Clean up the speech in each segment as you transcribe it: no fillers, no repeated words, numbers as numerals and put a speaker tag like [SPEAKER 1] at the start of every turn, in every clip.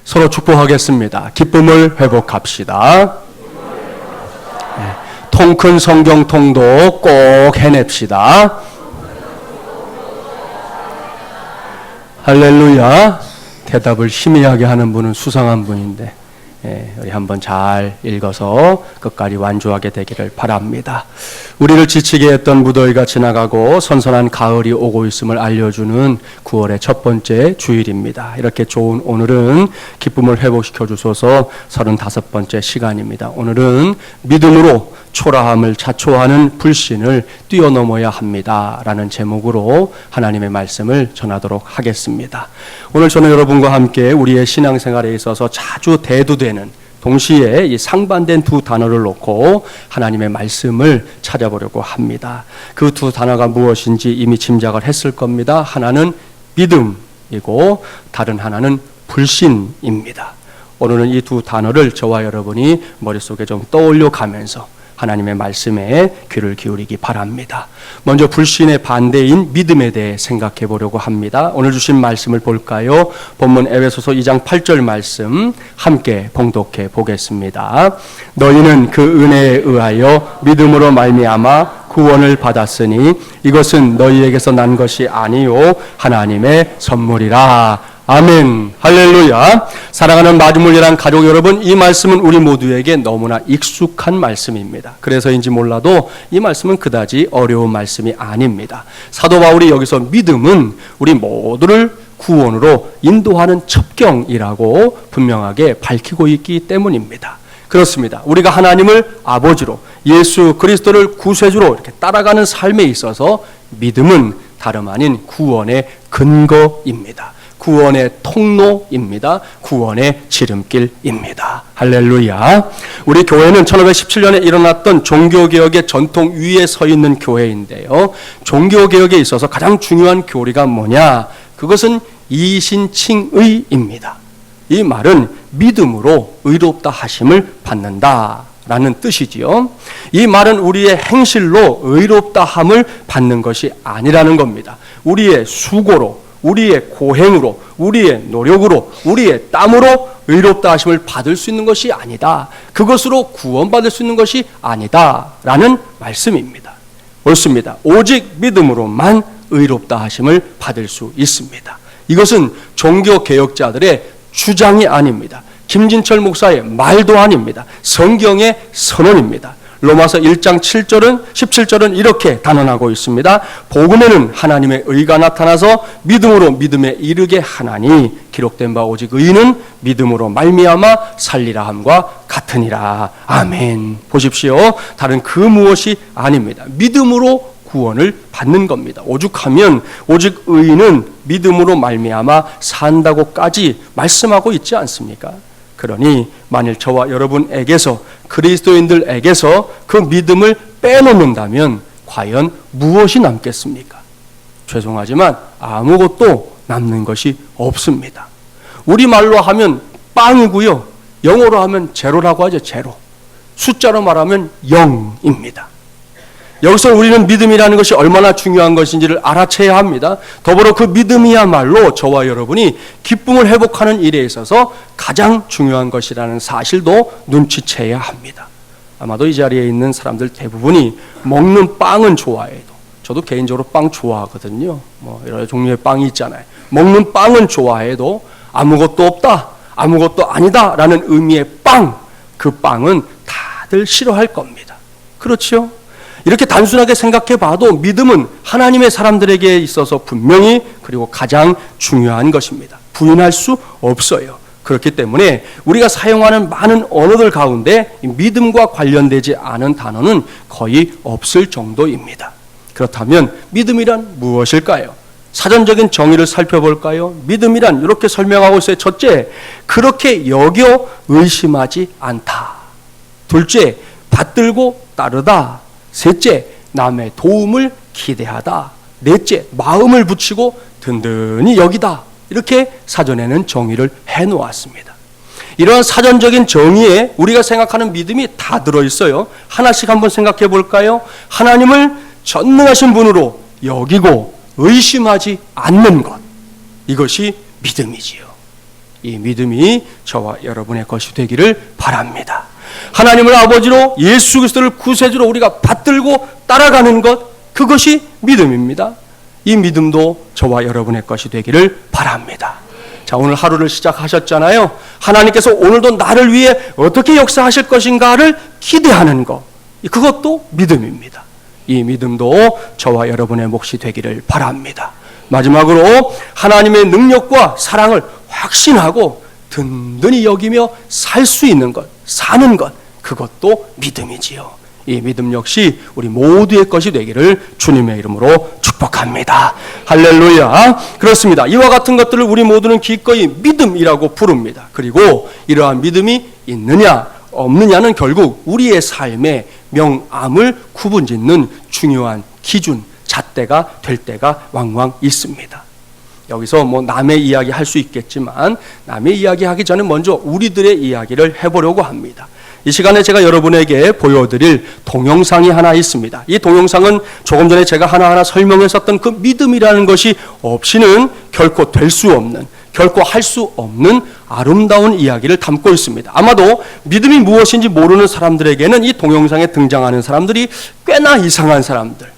[SPEAKER 1] 서로 축복하겠습니다. 기쁨을 회복합시다. 네, 통 큰 성경 통독 꼭 해냅시다. 할렐루야. 대답을 희미하게 하는 분은 수상한 분인데, 우리 한번 잘 읽어서 끝까지 완주하게 되기를 바랍니다. 우리를 지치게 했던 무더위가 지나가고 선선한 가을이 오고 있음을 알려주는 9월의 첫 번째 주일입니다. 이렇게 좋은 오늘은 기쁨을 회복시켜 주소서 35번째 시간입니다. 오늘은 믿음으로 초라함을 자초하는 불신을 뛰어넘어야 합니다 라는 제목으로 하나님의 말씀을 전하도록 하겠습니다. 오늘 저는 여러분과 함께 우리의 신앙생활에 있어서 자주 대두되는, 동시에 이 상반된 두 단어를 놓고 하나님의 말씀을 찾아보려고 합니다. 그 두 단어가 무엇인지 이미 짐작을 했을 겁니다. 하나는 믿음이고 다른 하나는 불신입니다. 오늘은 이 두 단어를 저와 여러분이 머릿속에 좀 떠올려 가면서 하나님의 말씀에 귀를 기울이기 바랍니다. 먼저 불신의 반대인 믿음에 대해 생각해 보려고 합니다. 오늘 주신 말씀을 볼까요? 본문 에베소서 2장 8절 말씀 함께 봉독해 보겠습니다. 너희는 그 은혜에 의하여 믿음으로 말미암아 구원을 받았으니 이것은 너희에게서 난 것이 아니요 하나님의 선물이라. 아멘. 할렐루야. 사랑하는 마주물리란 가족 여러분, 이 말씀은 우리 모두에게 너무나 익숙한 말씀입니다. 그래서인지 몰라도 이 말씀은 그다지 어려운 말씀이 아닙니다. 사도 바울이 여기서 믿음은 우리 모두를 구원으로 인도하는 첩경이라고 분명하게 밝히고 있기 때문입니다. 그렇습니다. 우리가 하나님을 아버지로, 예수 그리스도를 구세주로 이렇게 따라가는 삶에 있어서 믿음은 다름 아닌 구원의 근거입니다. 구원의 통로입니다. 구원의 지름길입니다. 할렐루야. 우리 교회는 1517년에 일어났던 종교개혁의 전통 위에 서 있는 교회인데요. 종교개혁에 있어서 가장 중요한 교리가 뭐냐? 그것은 이신칭의입니다. 이 말은 믿음으로 의롭다 하심을 받는다 라는 뜻이지요. 이 말은 우리의 행실로 의롭다 함을 받는 것이 아니라는 겁니다. 우리의 수고로, 우리의 고행으로, 우리의 노력으로, 우리의 땀으로 의롭다 하심을 받을 수 있는 것이 아니다. 그것으로 구원받을 수 있는 것이 아니다 라는 말씀입니다. 옳습니다. 오직 믿음으로만 의롭다 하심을 받을 수 있습니다. 이것은 종교개혁자들의 주장이 아닙니다. 김진철 목사의 말도 아닙니다. 성경의 선언입니다. 로마서 1장 17절은 이렇게 단언하고 있습니다. 복음에는 하나님의 의가 나타나서 믿음으로 믿음에 이르게 하나니 기록된 바 오직 의인은 믿음으로 말미암아 살리라 함과 같으니라. 아멘. 보십시오. 다른 그 무엇이 아닙니다. 믿음으로 구원을 받는 겁니다. 오죽하면 오직 의인은 믿음으로 말미암아 산다고까지 말씀하고 있지 않습니까? 그러니 만일 저와 여러분에게서, 그리스도인들에게서 그 믿음을 빼놓는다면 과연 무엇이 남겠습니까? 죄송하지만 아무것도 남는 것이 없습니다. 우리말로 하면 빵이고요. 영어로 하면 제로라고 하죠. 제로. 숫자로 말하면 0입니다. 여기서 우리는 믿음이라는 것이 얼마나 중요한 것인지를 알아채야 합니다. 더불어 그 믿음이야말로 저와 여러분이 기쁨을 회복하는 일에 있어서 가장 중요한 것이라는 사실도 눈치채야 합니다. 아마도 이 자리에 있는 사람들 대부분이 먹는 빵은 좋아해도, 저도 개인적으로 빵 좋아하거든요. 여러 종류의 빵이 있잖아요. 먹는 빵은 좋아해도 아무것도 없다, 아무것도 아니다 라는 의미의 빵, 그 빵은 다들 싫어할 겁니다. 그렇죠? 이렇게 단순하게 생각해 봐도 믿음은 하나님의 사람들에게 있어서 분명히 그리고 가장 중요한 것입니다. 부인할 수 없어요. 그렇기 때문에 우리가 사용하는 많은 언어들 가운데 믿음과 관련되지 않은 단어는 거의 없을 정도입니다. 그렇다면 믿음이란 무엇일까요? 사전적인 정의를 살펴볼까요? 믿음이란 이렇게 설명하고 있어요. 첫째, 그렇게 여겨 의심하지 않다. 둘째, 받들고 따르다. 셋째, 남의 도움을 기대하다. 넷째, 마음을 붙이고 든든히 여기다. 이렇게 사전에는 정의를 해놓았습니다. 이러한 사전적인 정의에 우리가 생각하는 믿음이 다 들어있어요. 하나씩 한번 생각해 볼까요? 하나님을 전능하신 분으로 여기고 의심하지 않는 것, 이것이 믿음이지요. 이 믿음이 저와 여러분의 것이 되기를 바랍니다. 하나님을 아버지로 예수 그리스도를 구세주로 우리가 받들고 따라가는 것, 그것이 믿음입니다. 이 믿음도 저와 여러분의 것이 되기를 바랍니다. 자, 오늘 하루를 시작하셨잖아요. 하나님께서 오늘도 나를 위해 어떻게 역사하실 것인가를 기대하는 것, 그것도 믿음입니다. 이 믿음도 저와 여러분의 몫이 되기를 바랍니다. 마지막으로 하나님의 능력과 사랑을 확신하고 든든히 여기며 살 수 있는 것, 사는 것, 그것도 믿음이지요. 이 믿음 역시 우리 모두의 것이 되기를 주님의 이름으로 축복합니다. 할렐루야. 그렇습니다. 이와 같은 것들을 우리 모두는 기꺼이 믿음이라고 부릅니다. 그리고 이러한 믿음이 있느냐 없느냐는 결국 우리의 삶의 명암을 구분짓는 중요한 기준, 잣대가 될 때가 왕왕 있습니다. 여기서 뭐 남의 이야기 할 수 있겠지만 남의 이야기 하기 전에 먼저 우리들의 이야기를 해보려고 합니다. 이 시간에 제가 여러분에게 보여드릴 동영상이 하나 있습니다. 이 동영상은 조금 전에 제가 하나하나 설명했었던 그 믿음이라는 것이 없이는 결코 될 수 없는, 결코 할 수 없는 아름다운 이야기를 담고 있습니다. 아마도 믿음이 무엇인지 모르는 사람들에게는 이 동영상에 등장하는 사람들이 꽤나 이상한 사람들,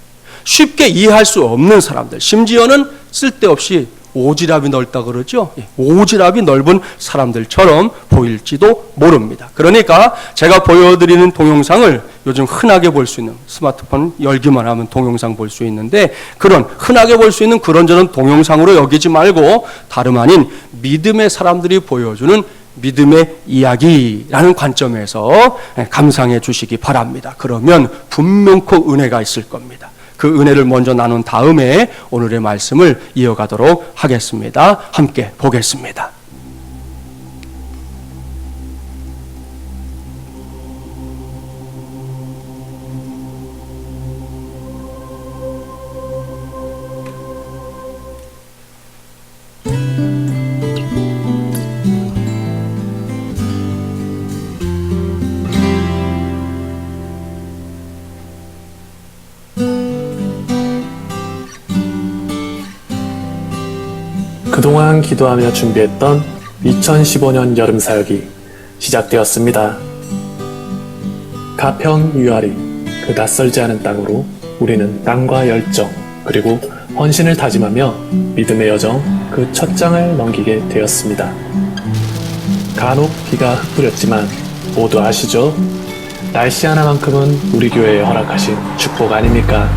[SPEAKER 1] 쉽게 이해할 수 없는 사람들, 심지어는 쓸데없이 오지랖이 넓다 그러죠. 오지랖이 넓은 사람들처럼 보일지도 모릅니다. 그러니까 제가 보여드리는 동영상을 요즘 흔하게 볼 수 있는, 스마트폰 열기만 하면 동영상 볼 수 있는데, 그런 흔하게 볼 수 있는 그런저런 동영상으로 여기지 말고 다름 아닌 믿음의 사람들이 보여주는 믿음의 이야기라는 관점에서 감상해 주시기 바랍니다. 그러면 분명코 은혜가 있을 겁니다. 그 은혜를 먼저 나눈 다음에 오늘의 말씀을 이어가도록 하겠습니다. 함께 보겠습니다.
[SPEAKER 2] 그동안 기도하며 준비했던 2015년 여름 사역이 시작되었습니다. 가평 유아리, 그 낯설지 않은 땅으로 우리는 땅과 열정 그리고 헌신을 다짐하며 믿음의 여정 그 첫 장을 넘기게 되었습니다. 간혹 비가 흩뿌렸지만 모두 아시죠? 날씨 하나만큼은 우리 교회에 허락하신 축복 아닙니까?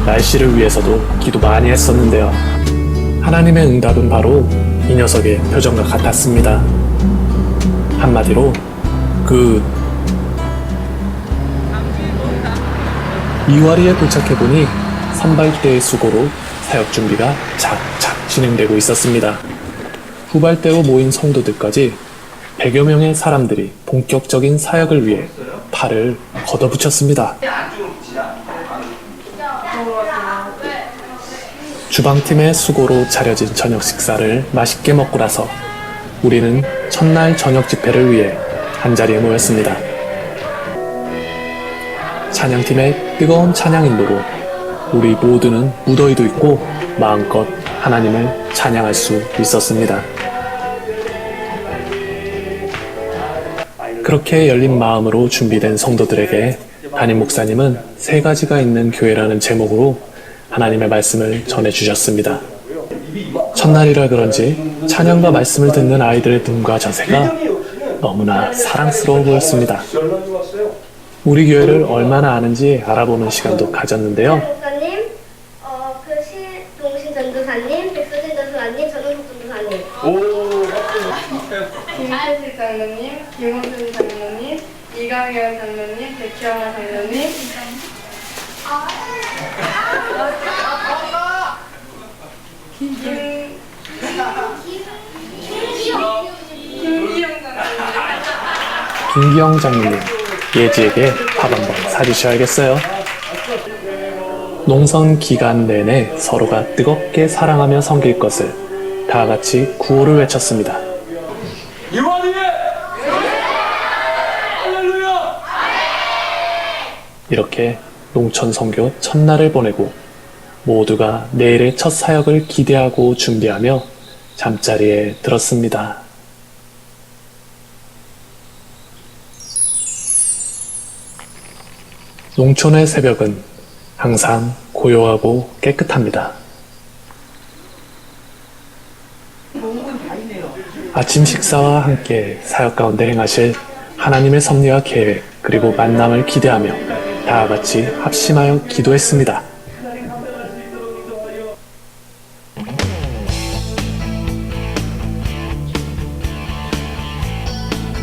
[SPEAKER 2] 날씨를 위해서도 기도 많이 했었는데요. 하나님의 응답은 바로 이 녀석의 표정과 같았습니다. 한마디로 이와리에 도착해보니 선발대의 수고로 사역 준비가 착착 진행되고 있었습니다. 후발대로 모인 성도들까지 100여 명의 사람들이 본격적인 사역을 위해 팔을 걷어붙였습니다. 주방팀의 수고로 차려진 저녁 식사를 맛있게 먹고 나서 우리는 첫날 저녁 집회를 위해 한자리에 모였습니다. 찬양팀의 뜨거운 찬양 인도로 우리 모두는 무더위도 있고 마음껏 하나님을 찬양할 수 있었습니다. 그렇게 열린 마음으로 준비된 성도들에게 담임 목사님은 3가지가 있는 교회라는 제목으로 하나님의 말씀을 전해주셨습니다. 첫날이라 그런지 찬양과 말씀을 듣는 아이들의 눈과 자세가 너무나 사랑스러워 보였습니다. 우리 교회를 얼마나 아는지 알아보는 시간도 가졌는데요.
[SPEAKER 3] 목사님, 동신 전도사님, 백서진 전도사님, 전우석 전도사님.
[SPEAKER 4] 김태식 장로님, 김홍준 장로님, 이강현 장로님, 백현아 장로님,
[SPEAKER 2] 김기영 장로님, 예지에게 밥 한번 사주셔야겠어요. 농선 기간 내내 서로가 뜨겁게 사랑하며 섬길 것을 다 같이 구호를 외쳤습니다.
[SPEAKER 1] 이와리에 할렐루야.
[SPEAKER 2] 이렇게 농촌 선교 첫날을 보내고 모두가 내일의 첫 사역을 기대하고 준비하며 잠자리에 들었습니다. 농촌의 새벽은 항상 고요하고 깨끗합니다. 아침 식사와 함께 사역 가운데 행하실 하나님의 섭리와 계획 그리고 만남을 기대하며 다 같이 합심하여 기도했습니다.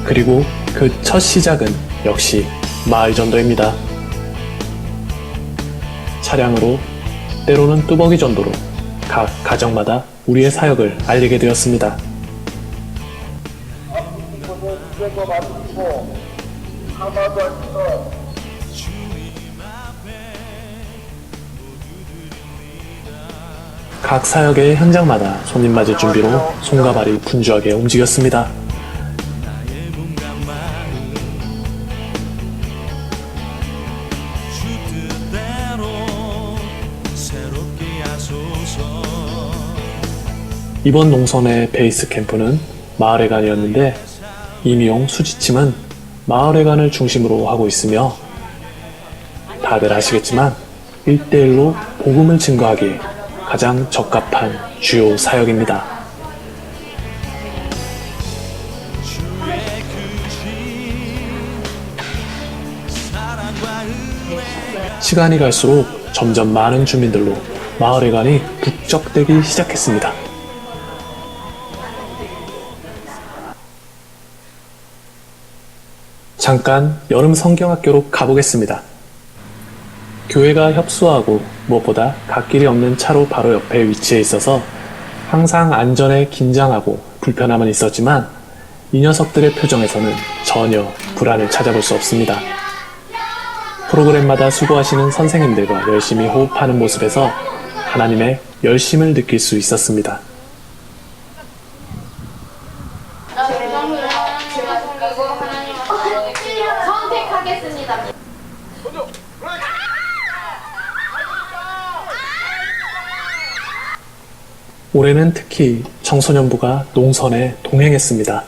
[SPEAKER 2] 그리고 그 첫 시작은 역시 마을 전도입니다. 차량으로 때로는 뚜벅이 전도로 각 가정마다 우리의 사역을 알리게 되었습니다. 각 사역의 현장마다 손님 맞을 준비로 손과 발이 분주하게 움직였습니다. 이번 농선의 베이스 캠프는 마을회관이었는데 임용 수지침은 마을회관을 중심으로 하고 있으며 다들 아시겠지만 1대1로 복음을 증거하기에 가장 적합한 주요 사역입니다. 시간이 갈수록 점점 많은 주민들로 마을회관이 북적대기 시작했습니다. 잠깐 여름 성경학교로 가보겠습니다. 교회가 협소하고 무엇보다 갓길이 없는 차로 바로 옆에 위치해 있어서 항상 안전에 긴장하고 불편함은 있었지만 이 녀석들의 표정에서는 전혀 불안을 찾아볼 수 없습니다. 프로그램마다 수고하시는 선생님들과 열심히 호흡하는 모습에서 하나님의 열심을 느낄 수 있었습니다.
[SPEAKER 3] 선택하겠습니다.
[SPEAKER 2] 올해는 특히 청소년부가 농선에 동행했습니다.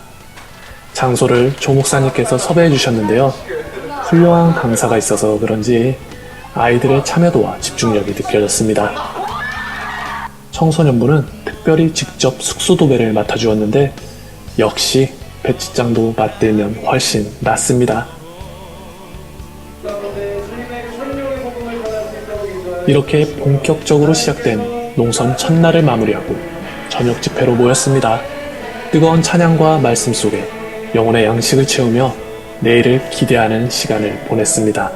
[SPEAKER 2] 장소를 조 목사님께서 섭외해 주셨는데요. 훌륭한 강사가 있어서 그런지 아이들의 참여도와 집중력이 느껴졌습니다. 청소년부는 특별히 직접 숙소 도배를 맡아주었는데 역시 배치장도 맞들면 훨씬 낫습니다. 이렇게 본격적으로 시작된 농선 첫날을 마무리하고 저녁 집회로 모였습니다. 뜨거운 찬양과 말씀 속에 영혼의 양식을 채우며 내일을 기대하는 시간을 보냈습니다.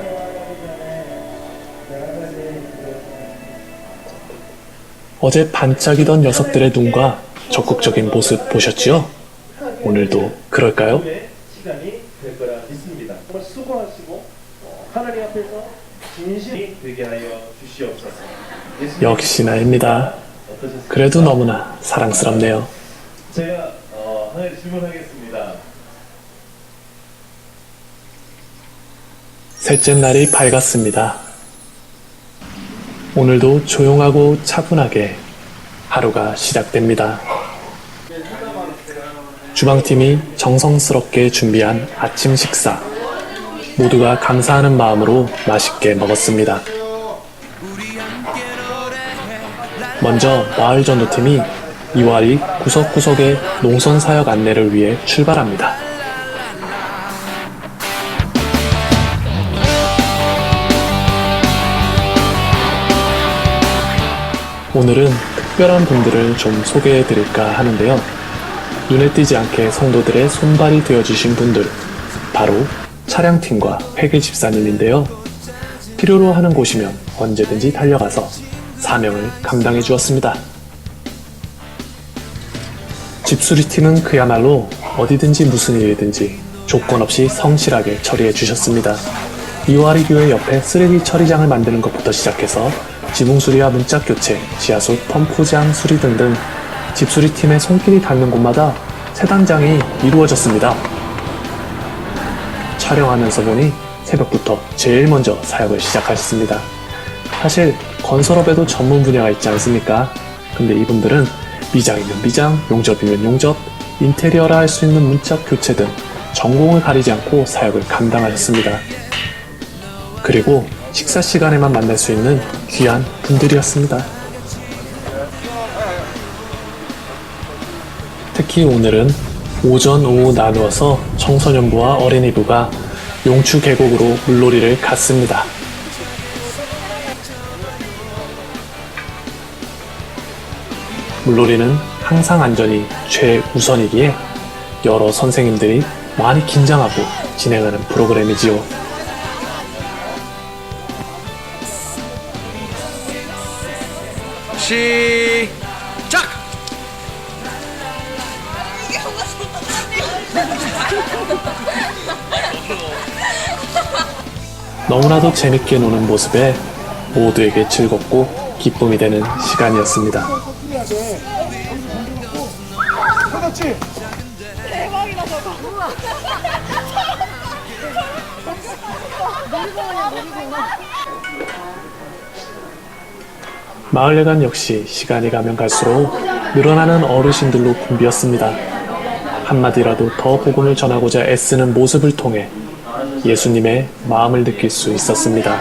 [SPEAKER 2] 어제 반짝이던 녀석들의 눈과 적극적인 모습 보셨지요? 오늘도 그럴까요?
[SPEAKER 5] 시간이 될 거라 믿습니다. 정말 수고하시고 하나님 앞에서 진실이 되게 하여 주시옵소서.
[SPEAKER 2] 역시나입니다.
[SPEAKER 5] 어떠셨습니까?
[SPEAKER 2] 그래도 너무나 사랑스럽네요.
[SPEAKER 5] 제가 하나 질문하겠습니다.
[SPEAKER 2] 셋째 날이 밝았습니다. 오늘도 조용하고 차분하게 하루가 시작됩니다. 주방팀이 정성스럽게 준비한 아침 식사. 모두가 감사하는 마음으로 맛있게 먹었습니다. 먼저 마을 전도팀이 이와리 구석구석의 농선 사역 안내를 위해 출발합니다. 오늘은 특별한 분들을 좀 소개해 드릴까 하는데요. 눈에 띄지 않게 성도들의 손발이 되어주신 분들, 바로 차량팀과 회계 집사님인데요. 필요로 하는 곳이면 언제든지 달려가서 사명을 감당해 주었습니다. 집수리팀은 그야말로 어디든지 무슨 일이든지 조건 없이 성실하게 처리해 주셨습니다. 이와리 교회 옆에 쓰레기 처리장을 만드는 것부터 시작해서 지붕 수리와 문짝 교체, 지하수 펌프장 수리 등등 집수리팀의 손길이 닿는 곳마다 세단장이 이루어졌습니다. 촬영하면서 보니 새벽부터 제일 먼저 사역을 시작하셨습니다. 사실 건설업에도 전문 분야가 있지 않습니까? 근데 이분들은 미장이면 미장, 용접이면 용접, 인테리어라 할 수 있는 문짝 교체 등 전공을 가리지 않고 사역을 감당하셨습니다. 그리고 식사 시간에만 만날 수 있는 귀한 분들이었습니다. 특히 오늘은 오전, 오후 나누어서 청소년부와 어린이부가 용추 계곡으로 물놀이를 갔습니다. 물놀이는 항상 안전이 최우선이기에 여러 선생님들이 많이 긴장하고 진행하는 프로그램이지요.
[SPEAKER 6] 시작!
[SPEAKER 2] 너무나도 재밌게 노는 모습에 모두에게 즐겁고 기쁨이 되는 시간이었습니다. 마을회관 역시 시간이 가면 갈수록 늘어나는 어르신들로 붐비었습니다. 한마디라도 더 복음을 전하고자 애쓰는 모습을 통해 예수님의 마음을 느낄 수 있었습니다.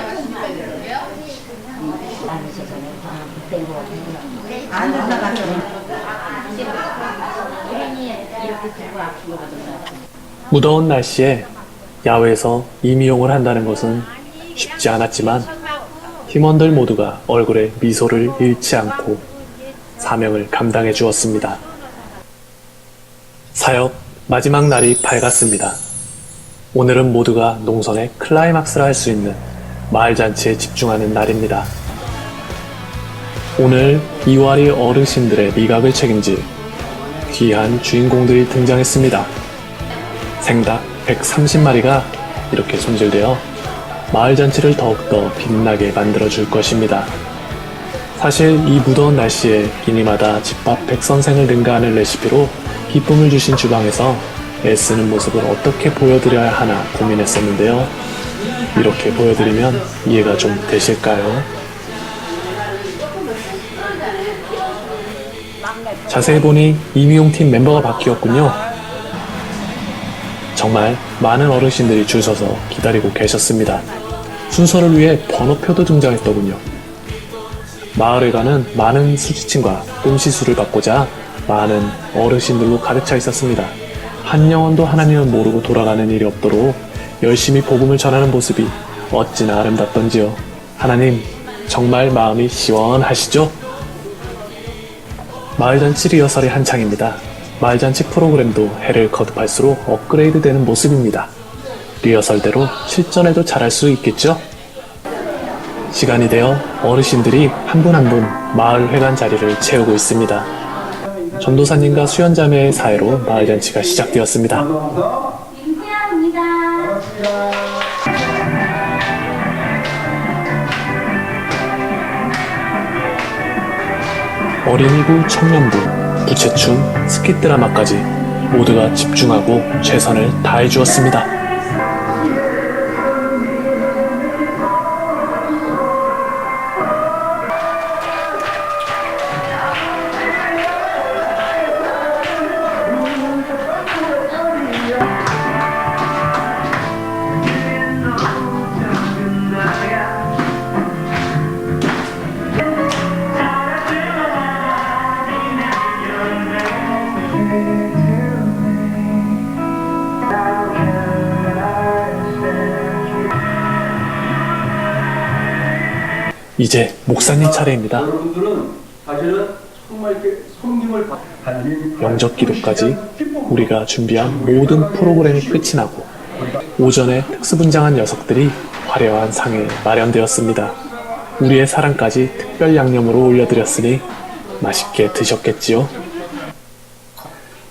[SPEAKER 2] 무더운 날씨에 야외에서 임이용을 한다는 것은 쉽지 않았지만 팀원들 모두가 얼굴에 미소를 잃지 않고 사명을 감당해 주었습니다. 사역 마지막 날이 밝았습니다. 오늘은 모두가 농선의 클라이막스를 할 수 있는 마을잔치에 집중하는 날입니다. 오늘 이와리 어르신들의 미각을 책임질 귀한 주인공들이 등장했습니다. 생닭 130마리가 이렇게 손질되어 마을잔치를 더욱더 빛나게 만들어줄 것입니다. 사실 이 무더운 날씨에 끼니마다 집밥 백선생을 능가하는 레시피로 기쁨을 주신 주방에서 애쓰는 모습을 어떻게 보여드려야 하나 고민했었는데요. 이렇게 보여드리면 이해가 좀 되실까요? 자세히 보니 임이용팀 멤버가 바뀌었군요. 정말 많은 어르신들이 줄 서서 기다리고 계셨습니다. 순서를 위해 번호표도 등장했더군요. 마을회관은 많은 수지침과 끔시술을 받고자 많은 어르신들로 가득 차 있었습니다. 한 영혼도 하나님을 모르고 돌아가는 일이 없도록 열심히 복음을 전하는 모습이 어찌나 아름답던지요. 하나님, 정말 마음이 시원하시죠? 마을잔치 리허설이 한창입니다. 마을잔치 프로그램도 해를 거듭할수록 업그레이드 되는 모습입니다. 리허설대로 실전에도 잘할 수 있겠죠? 시간이 되어 어르신들이 한 분 한 분 마을 회관 자리를 채우고 있습니다. 전도사님과 수연자매의 사회로 마을잔치가 시작되었습니다. 어린이부, 청년부, 부채춤, 스킷 드라마까지 모두가 집중하고 최선을 다해 주었습니다. 이제 목사님 차례입니다. 영접 기도까지 우리가 준비한 모든 프로그램이 끝이 나고 오전에 특수분장한 녀석들이 화려한 상에 마련되었습니다. 우리의 사랑까지 특별 양념으로 올려드렸으니 맛있게 드셨겠지요?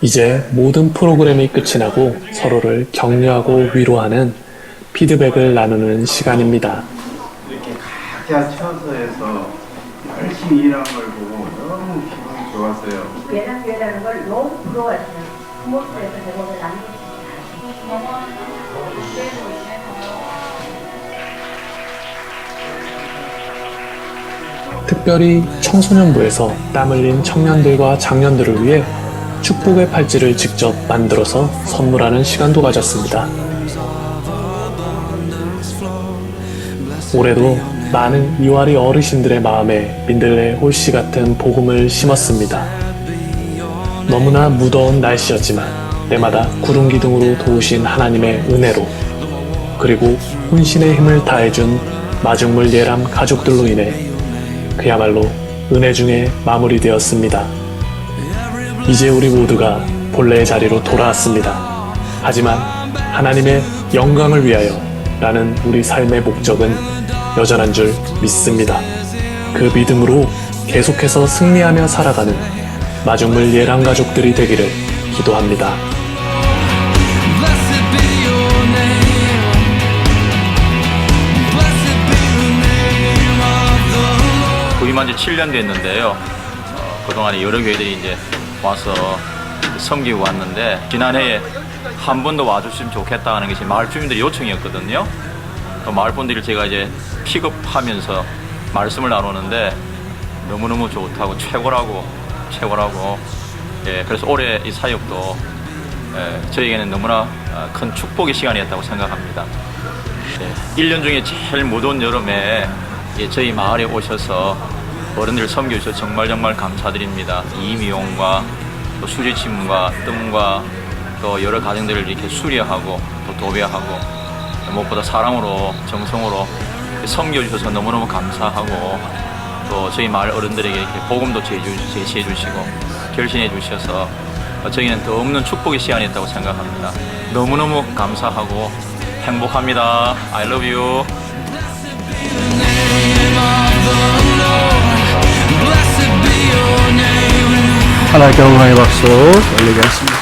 [SPEAKER 2] 이제 모든 프로그램이 끝이 나고 서로를 격려하고 위로하는 피드백을 나누는 시간입니다.
[SPEAKER 7] 각자 처소에서 열심히 일한 걸 보고 너무 기분이 좋았어요.
[SPEAKER 8] 예상되다는 걸 너무 부러워했어요. 부모님께서 제목을
[SPEAKER 2] 특별히 청소년부에서 땀 흘린 청년들과 장년들을 위해 축복의 팔찌를 직접 만들어서 선물하는 시간도 가졌습니다. 올해도 많은 이와리 어르신들의 마음에 민들레 홀씨 같은 복음을 심었습니다. 너무나 무더운 날씨였지만 때마다 구름 기둥으로 도우신 하나님의 은혜로, 그리고 혼신의 힘을 다해준 마중물 예람 가족들로 인해 그야말로 은혜 중에 마무리되었습니다. 이제 우리 모두가 본래의 자리로 돌아왔습니다. 하지만 하나님의 영광을 위하여 라는 우리 삶의 목적은 여전한 줄 믿습니다. 그 믿음으로 계속해서 승리하며 살아가는 마중물 예람 가족들이 되기를 기도합니다.
[SPEAKER 9] 부임한 지 7년 됐는데요. 그동안에 여러 교회들이 이제 와서 섬기고 왔는데, 지난해에 한 번 더 와주시면 좋겠다 하는 것이 마을 주민들의 요청이었거든요. 그 마을 분들을 제가 이제 픽업하면서 말씀을 나누는데 너무너무 좋다고, 최고라고. 예, 그래서 올해 이 사역도 저에게는 너무나 큰 축복의 시간이었다고 생각합니다. 예, 1년 중에 제일 무더운 여름에 저희 마을에 오셔서 어른들 섬겨주셔서 정말 감사드립니다. 이미용과 또 수리침과 뜸과 또 여러 가정들을 이렇게 수리하고 또 도배하고, 무엇보다 사랑으로 정성으로 섬겨주셔서 너무너무 감사하고, 또 저희 마을 어른들에게 이렇게 복음도 제시해 주시고 결신해 주셔서 저희는 더 없는 축복의 시간이었다고 생각합니다. 너무너무 감사하고 행복합니다. I love you.
[SPEAKER 1] 하나님께 영광의 박수 올리게 하겠습니다.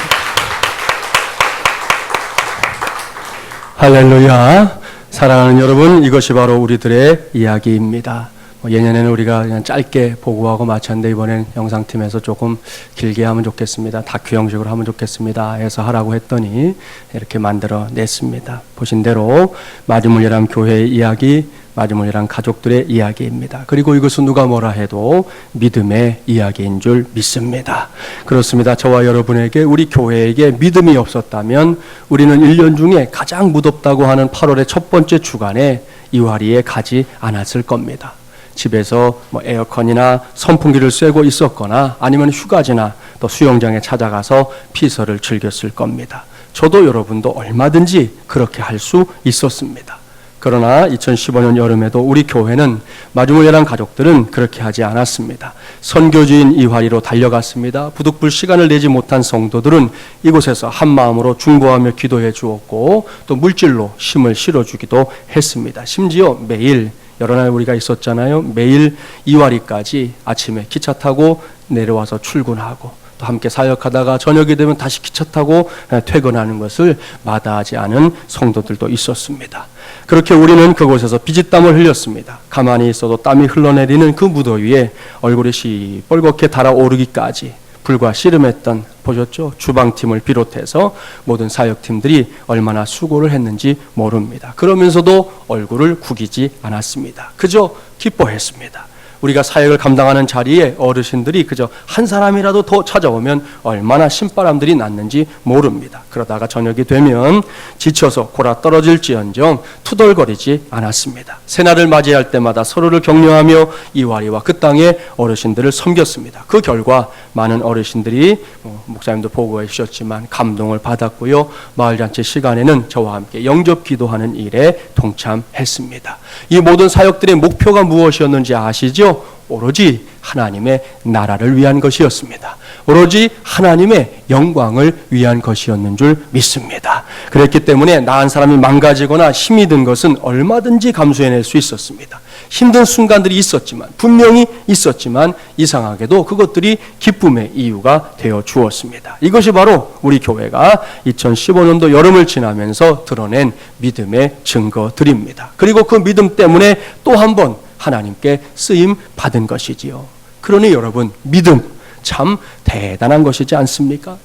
[SPEAKER 1] 할렐루야. 사랑하는 여러분, 이것이 바로 우리들의 이야기입니다. 예년에는 우리가 그냥 짧게 보고하고 마쳤는데 이번엔 영상팀에서 조금 길게 하면 좋겠습니다. 다큐 형식으로 하면 좋겠습니다 해서 하라고 했더니 이렇게 만들어 냈습니다. 보신 대로 마중물 예람 교회의 이야기, 마중물 예람 가족들의 이야기입니다. 그리고 이것은 누가 뭐라 해도 믿음의 이야기인 줄 믿습니다. 그렇습니다. 저와 여러분에게, 우리 교회에게 믿음이 없었다면 우리는 1년 중에 가장 무덥다고 하는 8월의 첫 번째 주간에 이와리에 가지 않았을 겁니다. 집에서 에어컨이나 선풍기를 쐬고 있었거나 아니면 휴가지나 또 수영장에 찾아가서 피서를 즐겼을 겁니다. 저도 여러분도 얼마든지 그렇게 할 수 있었습니다. 그러나 2015년 여름에도 우리 교회는 마중물 예람 가족들은 그렇게 하지 않았습니다. 선교지인 이화리로 달려갔습니다. 부득불 시간을 내지 못한 성도들은 이곳에서 한 마음으로 중보하며 기도해 주었고, 또 물질로 힘을 실어주기도 했습니다. 심지어 매일, 여러 날 우리가 있었잖아요. 매일 이와리까지 아침에 기차 타고 내려와서 출근하고, 또 함께 사역하다가 저녁이 되면 다시 기차 타고 퇴근하는 것을 마다하지 않은 성도들도 있었습니다. 그렇게 우리는 그곳에서 피지땀을 흘렸습니다. 가만히 있어도 땀이 흘러내리는 그 무더위에 얼굴이 시뻘겋게 달아오르기까지 불과 씨름했던, 보셨죠? 주방팀을 비롯해서 모든 사역팀들이 얼마나 수고를 했는지 모릅니다. 그러면서도 얼굴을 구기지 않았습니다. 그저 기뻐했습니다. 우리가 사역을 감당하는 자리에 어르신들이 그저 한 사람이라도 더 찾아오면 얼마나 신바람들이 났는지 모릅니다. 그러다가 저녁이 되면 지쳐서 골아 떨어질지언정 투덜거리지 않았습니다. 새날을 맞이할 때마다 서로를 격려하며 이와리와 그 땅의 어르신들을 섬겼습니다. 그 결과 많은 어르신들이, 목사님도 보고해 주셨지만, 감동을 받았고요. 마을잔치 시간에는 저와 함께 영접 기도하는 일에 동참했습니다. 이 모든 사역들의 목표가 무엇이었는지 아시죠? 오로지 하나님의 나라를 위한 것이었습니다. 오로지 하나님의 영광을 위한 것이었는 줄 믿습니다. 그랬기 때문에 나 한 사람이 망가지거나 힘이 든 것은 얼마든지 감수해낼 수 있었습니다. 힘든 순간들이 있었지만, 분명히 있었지만, 이상하게도 그것들이 기쁨의 이유가 되어 주었습니다. 이것이 바로 우리 교회가 2015년도 여름을 지나면서 드러낸 믿음의 증거들입니다. 그리고 그 믿음 때문에 또 한 번 하나님께 쓰임 받은 것이지요. 그러니 여러분, 믿음 참 대단한 것이지 않습니까?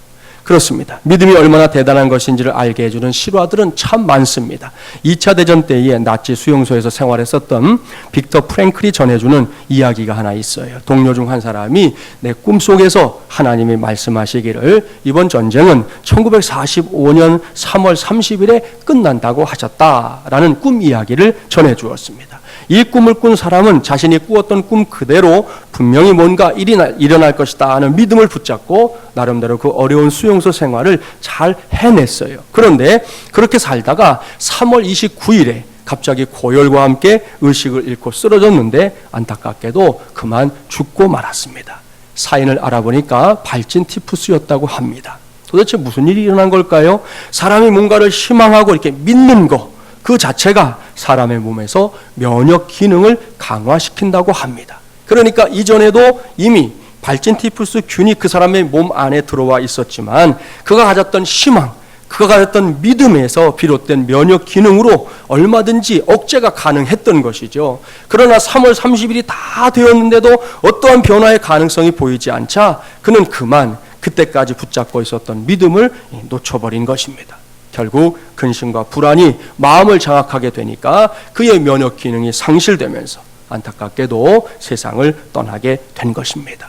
[SPEAKER 1] 그렇습니다. 믿음이 얼마나 대단한 것인지를 알게 해주는 실화들은 참 많습니다. 2차 대전 때에 나치 수용소에서 생활했었던 빅터 프랭클이 전해주는 이야기가 하나 있어요. 동료 중 한 사람이 내 꿈속에서 하나님이 말씀하시기를 이번 전쟁은 1945년 3월 30일에 끝난다고 하셨다라는 꿈 이야기를 전해주었습니다. 이 꿈을 꾼 사람은 자신이 꾸었던 꿈 그대로 분명히 뭔가 일어날 것이다 하는 믿음을 붙잡고 나름대로 그 어려운 수용소 생활을 잘 해냈어요. 그런데 그렇게 살다가 3월 29일에 갑자기 고열과 함께 의식을 잃고 쓰러졌는데 안타깝게도 그만 죽고 말았습니다. 사인을 알아보니까 발진 티푸스였다고 합니다. 도대체 무슨 일이 일어난 걸까요? 사람이 뭔가를 희망하고 이렇게 믿는 것 그 자체가 사람의 몸에서 면역 기능을 강화시킨다고 합니다. 그러니까 이전에도 이미 발진 티푸스 균이 그 사람의 몸 안에 들어와 있었지만 그가 가졌던 희망, 그가 가졌던 믿음에서 비롯된 면역 기능으로 얼마든지 억제가 가능했던 것이죠. 그러나 3월 30일이 다 되었는데도 어떠한 변화의 가능성이 보이지 않자 그는 그만 그때까지 붙잡고 있었던 믿음을 놓쳐버린 것입니다. 결국 근심과 불안이 마음을 장악하게 되니까 그의 면역 기능이 상실되면서 안타깝게도 세상을 떠나게 된 것입니다.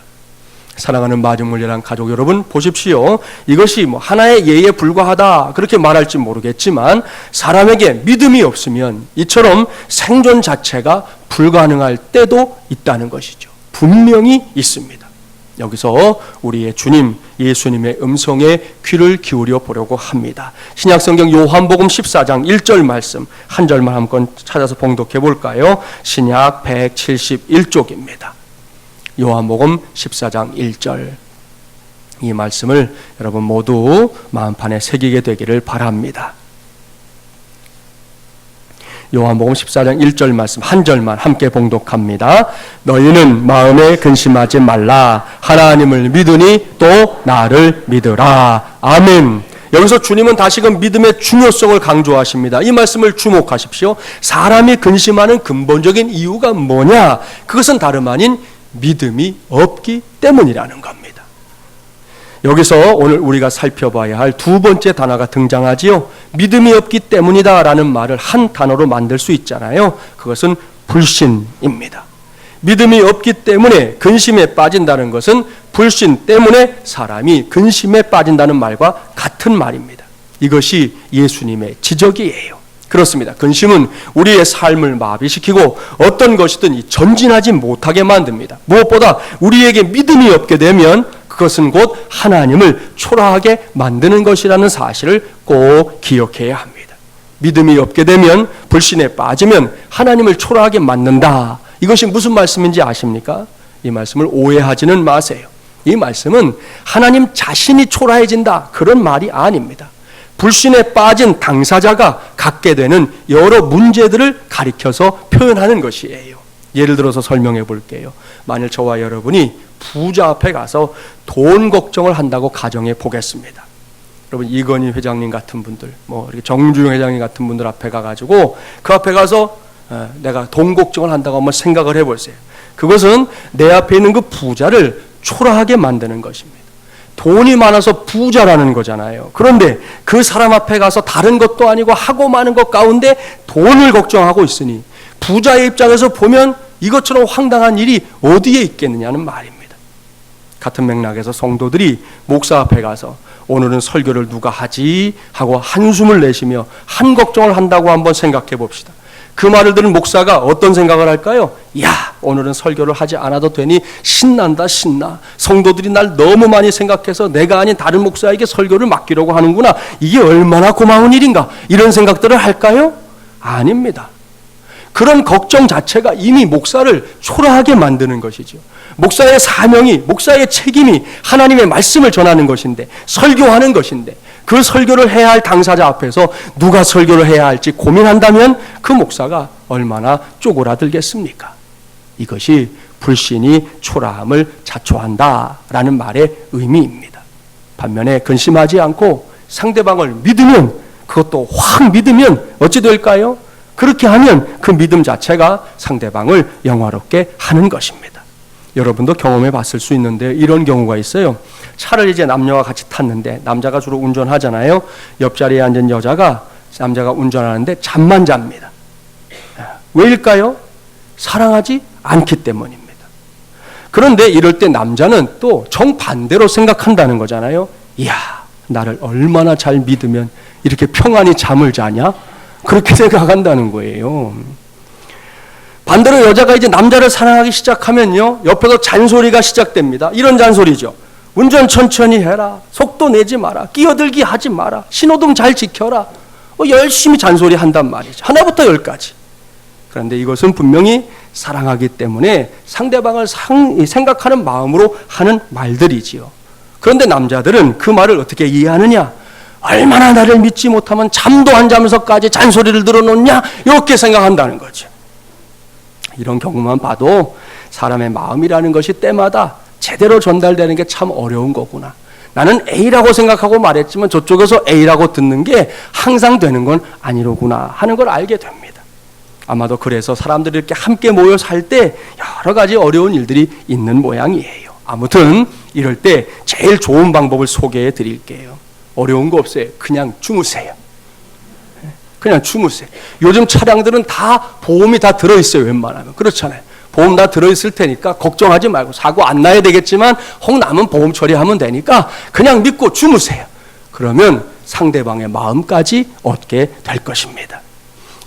[SPEAKER 1] 사랑하는 마중물리란 가족 여러분, 보십시오. 이것이 하나의 예에 불과하다 그렇게 말할지 모르겠지만 사람에게 믿음이 없으면 이처럼 생존 자체가 불가능할 때도 있다는 것이죠. 분명히 있습니다. 여기서 우리의 주님 예수님의 음성에 귀를 기울여 보려고 합니다. 신약성경 요한복음 14장 1절 말씀 한 절만 한번 찾아서 봉독해 볼까요? 신약 171쪽입니다. 요한복음 14장 1절, 이 말씀을 여러분 모두 마음판에 새기게 되기를 바랍니다. 요한복음 14장 1절 말씀 한 절만 함께 봉독합니다. 너희는 마음에 근심하지 말라. 하나님을 믿으니 또 나를 믿으라. 아멘. 여기서 주님은 다시금 믿음의 중요성을 강조하십니다. 이 말씀을 주목하십시오. 사람이 근심하는 근본적인 이유가 뭐냐? 그것은 다름 아닌 믿음이 없기 때문이라는 겁니다. 여기서 오늘 우리가 살펴봐야 할 두 번째 단어가 등장하지요. 믿음이 없기 때문이다 라는 말을 한 단어로 만들 수 있잖아요. 그것은 불신입니다. 믿음이 없기 때문에 근심에 빠진다는 것은 불신 때문에 사람이 근심에 빠진다는 말과 같은 말입니다. 이것이 예수님의 지적이에요. 그렇습니다. 근심은 우리의 삶을 마비시키고 어떤 것이든 전진하지 못하게 만듭니다. 무엇보다 우리에게 믿음이 없게 되면 그것은 곧 하나님을 초라하게 만드는 것이라는 사실을 꼭 기억해야 합니다. 믿음이 없게 되면, 불신에 빠지면 하나님을 초라하게 만든다. 이것이 무슨 말씀인지 아십니까? 이 말씀을 오해하지는 마세요. 이 말씀은 하나님 자신이 초라해진다 그런 말이 아닙니다. 불신에 빠진 당사자가 갖게 되는 여러 문제들을 가리켜서 표현하는 것이에요. 예를 들어서 설명해 볼게요. 만일 저와 여러분이 부자 앞에 가서 돈 걱정을 한다고 가정해 보겠습니다. 여러분 이건희 회장님 같은 분들, 이렇게 정주영 회장님 같은 분들 앞에 가가지고 그 앞에 가서 내가 돈 걱정을 한다고 한번 생각을 해보세요. 그것은 내 앞에 있는 그 부자를 초라하게 만드는 것입니다. 돈이 많아서 부자라는 거잖아요. 그런데 그 사람 앞에 가서 다른 것도 아니고 하고 많은 것 가운데 돈을 걱정하고 있으니 부자의 입장에서 보면 이것처럼 황당한 일이 어디에 있겠느냐는 말입니다. 같은 맥락에서 성도들이 목사 앞에 가서 오늘은 설교를 누가 하지 하고 한숨을 내쉬며 한 걱정을 한다고 한번 생각해 봅시다. 그 말을 들은 목사가 어떤 생각을 할까요? 야, 오늘은 설교를 하지 않아도 되니 신난다, 신나. 성도들이 날 너무 많이 생각해서 내가 아닌 다른 목사에게 설교를 맡기려고 하는구나. 이게 얼마나 고마운 일인가. 이런 생각들을 할까요? 아닙니다. 그런 걱정 자체가 이미 목사를 초라하게 만드는 것이죠. 목사의 사명이, 목사의 책임이 하나님의 말씀을 전하는 것인데, 설교하는 것인데, 그 설교를 해야 할 당사자 앞에서 누가 설교를 해야 할지 고민한다면 그 목사가 얼마나 쪼그라들겠습니까? 이것이 불신이 초라함을 자초한다라는 말의 의미입니다. 반면에 근심하지 않고 상대방을 믿으면, 그것도 확 믿으면 어찌 될까요? 그렇게 하면 그 믿음 자체가 상대방을 영화롭게 하는 것입니다. 여러분도 경험해 봤을 수 있는데 이런 경우가 있어요. 차를 이제 남녀가 같이 탔는데 남자가 주로 운전하잖아요. 옆자리에 앉은 여자가 남자가 운전하는데 잠만 잡니다. 왜일까요? 사랑하지 않기 때문입니다. 그런데 이럴 때 남자는 또 정반대로 생각한다는 거잖아요. 이야, 나를 얼마나 잘 믿으면 이렇게 평안히 잠을 자냐? 그렇게 생각한다는 거예요. 반대로 여자가 이제 남자를 사랑하기 시작하면요, 옆에서 잔소리가 시작됩니다. 이런 잔소리죠. 운전 천천히 해라. 속도 내지 마라. 끼어들기 하지 마라. 신호등 잘 지켜라. 열심히 잔소리 한단 말이죠. 하나부터 열까지. 그런데 이것은 분명히 사랑하기 때문에 상대방을 생각하는 마음으로 하는 말들이지요. 그런데 남자들은 그 말을 어떻게 이해하느냐? 얼마나 나를 믿지 못하면 잠도 안 자면서까지 잔소리를 들어놓냐? 이렇게 생각한다는 거죠. 이런 경우만 봐도 사람의 마음이라는 것이 때마다 제대로 전달되는 게 참 어려운 거구나. 나는 A라고 생각하고 말했지만 저쪽에서 A라고 듣는 게 항상 되는 건 아니로구나 하는 걸 알게 됩니다. 아마도 그래서 사람들이 이렇게 함께 모여 살 때 여러 가지 어려운 일들이 있는 모양이에요. 아무튼 이럴 때 제일 좋은 방법을 소개해 드릴게요. 어려운 거 없어요. 그냥 주무세요. 그냥 주무세요. 요즘 차량들은 다 보험이 다 들어있어요. 웬만하면. 그렇잖아요. 보험 다 들어있을 테니까 걱정하지 말고, 사고 안 나야 되겠지만 혹 나면 보험 처리하면 되니까 그냥 믿고 주무세요. 그러면 상대방의 마음까지 얻게 될 것입니다.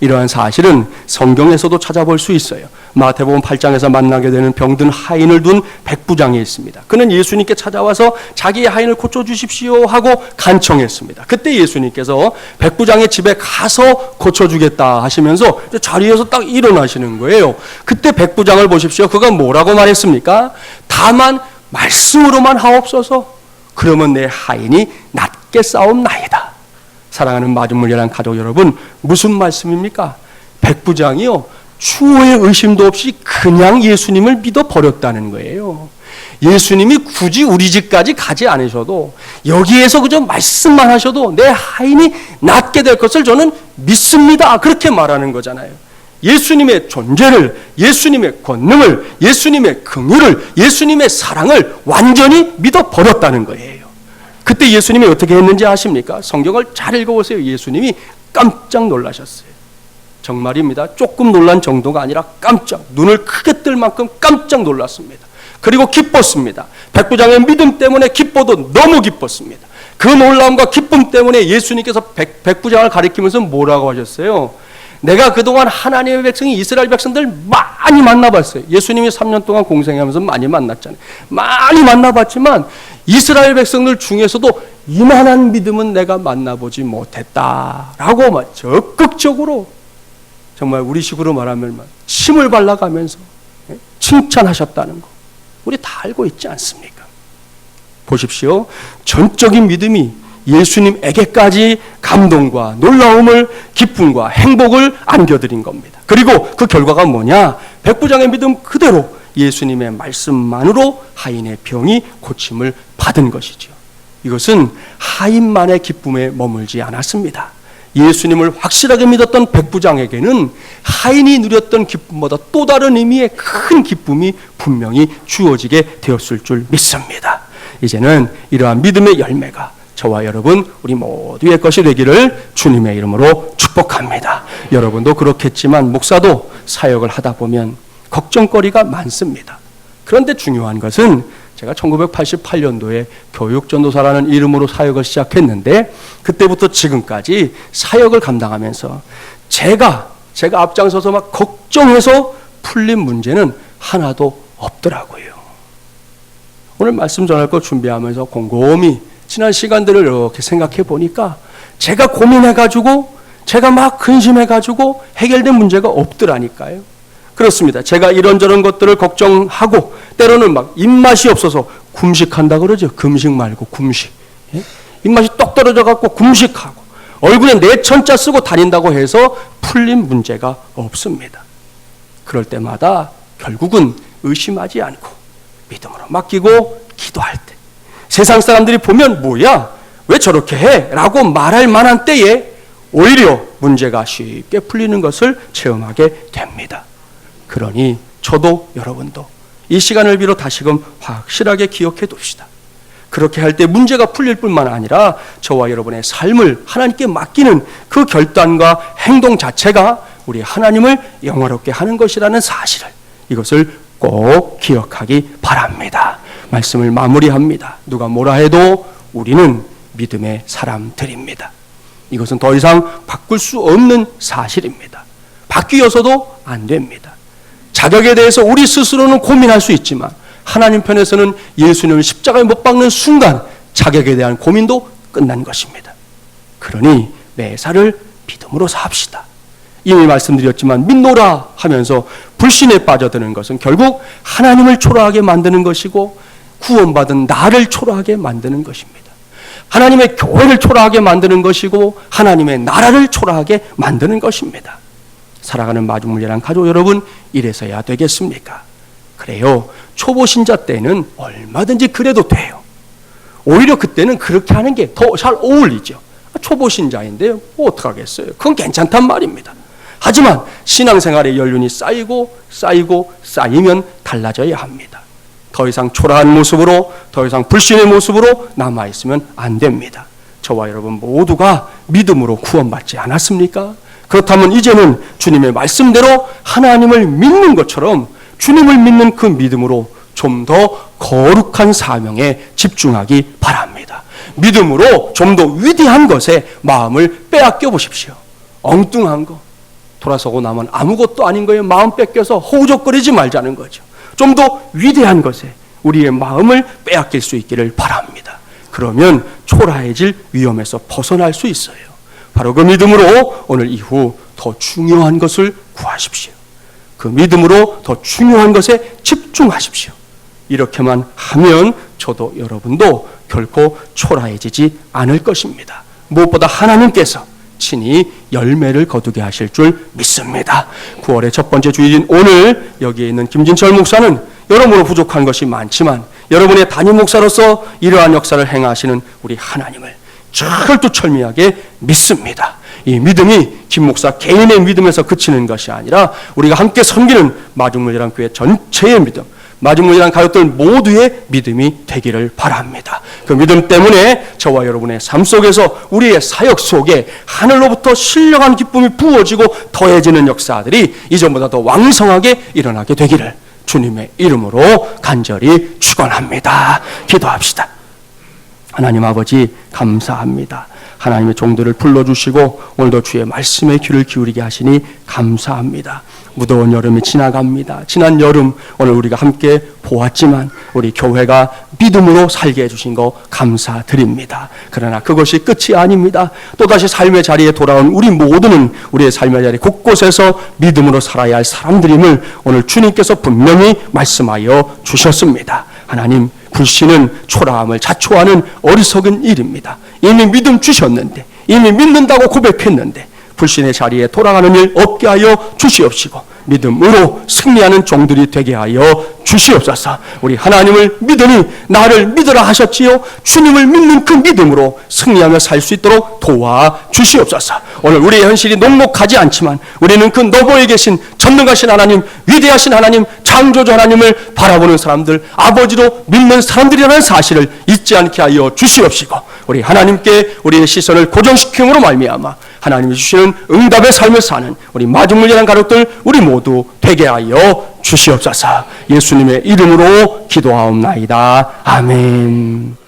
[SPEAKER 1] 이러한 사실은 성경에서도 찾아볼 수 있어요. 마태복음 8장에서 만나게 되는 병든 하인을 둔 백부장이 있습니다. 그는 예수님께 찾아와서 자기의 하인을 고쳐주십시오 하고 간청했습니다. 그때 예수님께서 백부장의 집에 가서 고쳐주겠다 하시면서 자리에서 딱 일어나시는 거예요. 그때 백부장을 보십시오. 그가 뭐라고 말했습니까? 다만 말씀으로만 하옵소서. 그러면 내 하인이 낫게 싸움나이다. 사랑하는 마중물려한 가족 여러분, 무슨 말씀입니까? 백부장이요, 추호의 의심도 없이 그냥 예수님을 믿어 버렸다는 거예요. 예수님이 굳이 우리 집까지 가지 않으셔도 여기에서 그저 말씀만 하셔도 내 하인이 낫게 될 것을 저는 믿습니다. 그렇게 말하는 거잖아요. 예수님의 존재를, 예수님의 권능을, 예수님의 긍휼을, 예수님의 사랑을 완전히 믿어 버렸다는 거예요. 그때 예수님이 어떻게 했는지 아십니까? 성경을 잘 읽어보세요. 예수님이 깜짝 놀라셨어요. 정말입니다. 조금 놀란 정도가 아니라 깜짝, 눈을 크게 뜰 만큼 깜짝 놀랐습니다. 그리고 기뻤습니다. 백부장의 믿음 때문에 기뻐도 너무 기뻤습니다. 그 놀라움과 기쁨 때문에 예수님께서 백부장을 가리키면서 뭐라고 하셨어요? 내가 그동안 하나님의 백성이 이스라엘 백성들 많이 만나봤어요. 예수님이 3년 동안 공생하면서 많이 만났잖아요. 많이 만나봤지만 이스라엘 백성들 중에서도 이만한 믿음은 내가 만나보지 못했다라고 적극적으로, 정말 우리식으로 말하면 침을 발라가면서 칭찬하셨다는 거 우리 다 알고 있지 않습니까? 보십시오. 전적인 믿음이 예수님에게까지 감동과 놀라움을, 기쁨과 행복을 안겨드린 겁니다. 그리고 그 결과가 뭐냐? 백부장의 믿음 그대로 예수님의 말씀만으로 하인의 병이 고침을 받은 것이죠. 이것은 하인만의 기쁨에 머물지 않았습니다. 예수님을 확실하게 믿었던 백부장에게는 하인이 누렸던 기쁨보다 또 다른 의미의 큰 기쁨이 분명히 주어지게 되었을 줄 믿습니다. 이제는 이러한 믿음의 열매가 저와 여러분 우리 모두의 것이 되기를 주님의 이름으로 축복합니다. 여러분도 그렇겠지만 목사도 사역을 하다 보면 걱정거리가 많습니다. 그런데 중요한 것은 제가 1988년도에 교육전도사라는 이름으로 사역을 시작했는데 그때부터 지금까지 사역을 감당하면서 제가 앞장서서 막 걱정해서 풀린 문제는 하나도 없더라고요. 오늘 말씀 전할 거 준비하면서 곰곰이 지난 시간들을 이렇게 생각해 보니까 제가 고민해가지고 제가 막 근심해가지고 해결된 문제가 없더라니까요. 그렇습니다. 제가 이런저런 것들을 걱정하고 때로는 막 입맛이 없어서 금식한다 그러죠. 금식 말고 금식. 예? 입맛이 똑 떨어져갖고 금식하고 얼굴에 내천자 쓰고 다닌다고 해서 풀린 문제가 없습니다. 그럴 때마다 결국은 의심하지 않고 믿음으로 맡기고 기도할 때 세상 사람들이 보면 뭐야? 왜 저렇게 해? 라고 말할 만한 때에 오히려 문제가 쉽게 풀리는 것을 체험하게 됩니다. 그러니 저도 여러분도 이 시간을 빌어 다시금 확실하게 기억해 둡시다. 그렇게 할 때 문제가 풀릴 뿐만 아니라 저와 여러분의 삶을 하나님께 맡기는 그 결단과 행동 자체가 우리 하나님을 영화롭게 하는 것이라는 사실을, 이것을 꼭 기억하기 바랍니다. 말씀을 마무리합니다. 누가 뭐라 해도 우리는 믿음의 사람들입니다. 이것은 더 이상 바꿀 수 없는 사실입니다. 바뀌어서도 안 됩니다. 자격에 대해서 우리 스스로는 고민할 수 있지만 하나님 편에서는 예수님을 십자가에 못 박는 순간 자격에 대한 고민도 끝난 것입니다. 그러니 매사를 믿음으로 사합시다. 이미 말씀드렸지만 믿노라 하면서 불신에 빠져드는 것은 결국 하나님을 초라하게 만드는 것이고 구원받은 나를 초라하게 만드는 것입니다. 하나님의 교회를 초라하게 만드는 것이고 하나님의 나라를 초라하게 만드는 것입니다. 살아가는 마중물이란 가족 여러분, 이래서야 되겠습니까? 그래요. 초보 신자 때는 얼마든지 그래도 돼요. 오히려 그때는 그렇게 하는 게 더 잘 어울리죠. 초보 신자인데요, 뭐 어떡하겠어요. 그건 괜찮단 말입니다. 하지만 신앙생활의 연륜이 쌓이면 달라져야 합니다. 더 이상 초라한 모습으로, 더 이상 불신의 모습으로 남아있으면 안 됩니다. 저와 여러분 모두가 믿음으로 구원받지 않았습니까? 그렇다면 이제는 주님의 말씀대로 하나님을 믿는 것처럼 주님을 믿는 그 믿음으로 좀 더 거룩한 사명에 집중하기 바랍니다. 믿음으로 좀 더 위대한 것에 마음을 빼앗겨 보십시오. 엉뚱한 거, 돌아서고 나면 아무것도 아닌 거에 마음 뺏겨서 허우적거리지 말자는 거죠. 좀 더 위대한 것에 우리의 마음을 빼앗길 수 있기를 바랍니다. 그러면 초라해질 위험에서 벗어날 수 있어요. 바로 그 믿음으로 오늘 이후 더 중요한 것을 구하십시오. 그 믿음으로 더 중요한 것에 집중하십시오. 이렇게만 하면 저도 여러분도 결코 초라해지지 않을 것입니다. 무엇보다 하나님께서 친히 열매를 거두게 하실 줄 믿습니다. 9월의 첫 번째 주일인 오늘 여기에 있는 김진철 목사는 여러모로 부족한 것이 많지만 여러분의 담임 목사로서 이러한 역사를 행하시는 우리 하나님을 철두철미하게 믿습니다. 이 믿음이 김 목사 개인의 믿음에서 그치는 것이 아니라 우리가 함께 섬기는 마중물이란 교회 전체의 믿음, 마중물이란 가족들 모두의 믿음이 되기를 바랍니다. 그 믿음 때문에 저와 여러분의 삶 속에서 우리의 사역 속에 하늘로부터 신령한 기쁨이 부어지고 더해지는 역사들이 이전보다 더 왕성하게 일어나게 되기를 주님의 이름으로 간절히 축원합니다. 기도합시다. 하나님 아버지 감사합니다. 하나님의 종들을 불러주시고 오늘도 주의 말씀에 귀를 기울이게 하시니 감사합니다. 무더운 여름이 지나갑니다. 지난 여름 오늘 우리가 함께 보았지만 우리 교회가 믿음으로 살게 해주신 거 감사드립니다. 그러나 그것이 끝이 아닙니다. 또다시 삶의 자리에 돌아온 우리 모두는 우리의 삶의 자리 곳곳에서 믿음으로 살아야 할 사람들임을 오늘 주님께서 분명히 말씀하여 주셨습니다. 하나님, 불신은 초라함을 자초하는 어리석은 일입니다. 이미 믿음 주셨는데, 이미 믿는다고 고백했는데 불신의 자리에 돌아가는 일 없게 하여 주시옵시고 믿음으로 승리하는 종들이 되게 하여 주시옵소서. 우리 하나님을 믿으니 나를 믿으라 하셨지요. 주님을 믿는 그 믿음으로 승리하며 살 수 있도록 도와주시옵소서. 오늘 우리의 현실이 녹록하지 않지만 우리는 그 너머에 계신 전능하신 하나님, 위대하신 하나님, 창조주 하나님을 바라보는 사람들, 아버지로 믿는 사람들이라는 사실을 잊지 않게 하여 주시옵시고 우리 하나님께 우리의 시선을 고정시킴으로 말미암아 하나님이 주시는 응답의 삶을 사는 우리 마중물이라는 가족들 우리 모두 되게 하여 주시옵소서. 예수님의 이름으로 기도하옵나이다. 아멘.